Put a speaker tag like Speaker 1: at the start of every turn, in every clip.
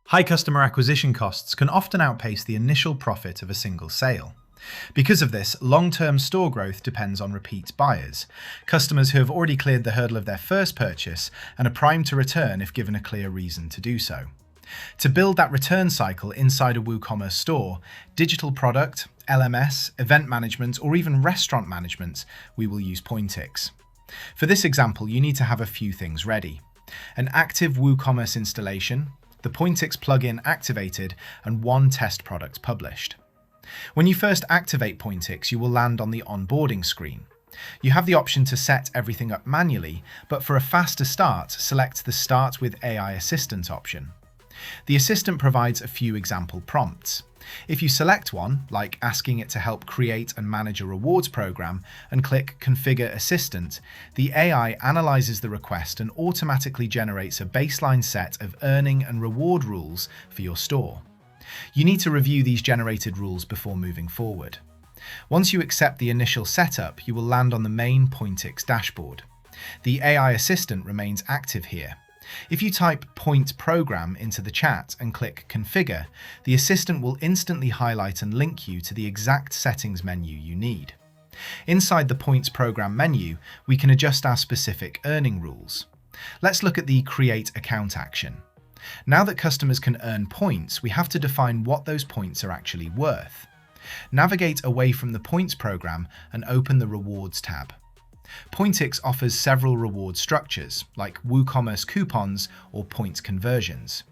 Speaker 1: High customer acquisition costs can often outpace the initial profit of a single sale. Because of this, long-term store growth depends on repeat buyers, customers who have already cleared the hurdle of their first purchase and are primed to return if given a clear reason to do so. To build that return cycle inside a WooCommerce store, digital product, LMS, event management, or even restaurant management, we will use Pointics. For this example, you need to have a few things ready: an active WooCommerce installation, the Pointics plugin activated, and one test product published. When you first activate Pointics, you will land on the onboarding screen. You have the option to set everything up manually, but for a faster start, select the Start with AI Assistant option. The assistant provides a few example prompts. If you select one, like asking it to help create and manage a rewards program, and click Configure Assistant, the AI analyzes the request and automatically generates a baseline set of earning and reward rules for your store. You need to review these generated rules before moving forward. Once you accept the initial setup, you will land on the main Pointics dashboard. The AI assistant remains active here. If you type Point Program into the chat and click Configure, the assistant will instantly highlight and link you to the exact settings menu you need. Inside the Points Program menu, we can adjust our specific earning rules. Let's look at the Create Account action. Now that customers can earn points, we have to define what those points are actually worth. Navigate away from the Points program and open the Rewards tab. Pointics offers several reward structures, like WooCommerce coupons or points conversions.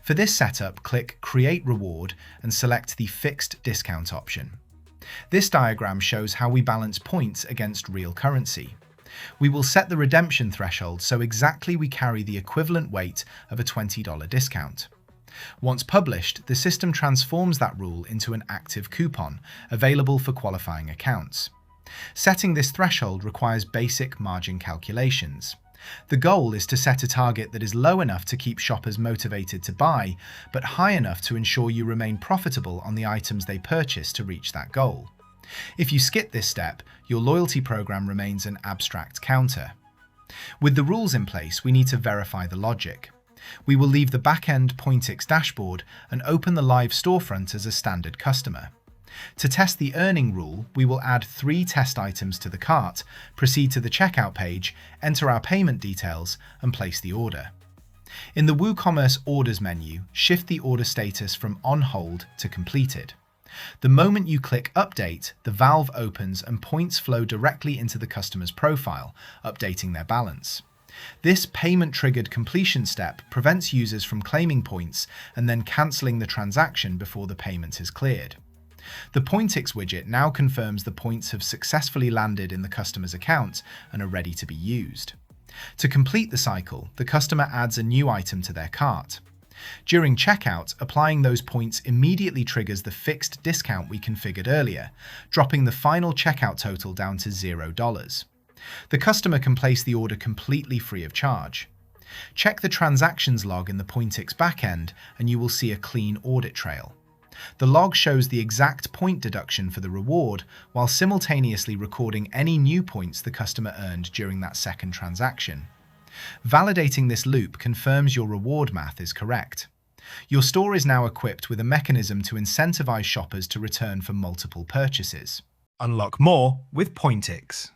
Speaker 1: For this setup, click Create Reward and select the Fixed Discount option. This diagram shows how we balance points against real currency. We will set the redemption threshold so exactly we carry the equivalent weight of a $20 discount. Once published, the system transforms that rule into an active coupon, available for qualifying accounts. Setting this threshold requires basic margin calculations. The goal is to set a target that is low enough to keep shoppers motivated to buy, but high enough to ensure you remain profitable on the items they purchase to reach that goal. If you skip this step, your loyalty program remains an abstract counter. With the rules in place, we need to verify the logic. We will leave the back-end Pointics dashboard and open the live storefront as a standard customer. To test the earning rule, we will add 3 test items to the cart, proceed to the checkout page, enter our payment details, and place the order. In the WooCommerce Orders menu, shift the order status from On Hold to Completed. The moment you click Update, the valve opens and points flow directly into the customer's profile, updating their balance. This payment-triggered completion step prevents users from claiming points and then cancelling the transaction before the payment is cleared. The Pointics widget now confirms the points have successfully landed in the customer's account and are ready to be used. To complete the cycle, the customer adds a new item to their cart. During checkout, applying those points immediately triggers the fixed discount we configured earlier, dropping the final checkout total down to $0. The customer can place the order completely free of charge. Check the transactions log in the Pointics backend and you will see a clean audit trail. The log shows the exact point deduction for the reward, while simultaneously recording any new points the customer earned during that second transaction. Validating this loop confirms your reward math is correct. Your store is now equipped with a mechanism to incentivize shoppers to return for multiple purchases.
Speaker 2: Unlock more with Pointics.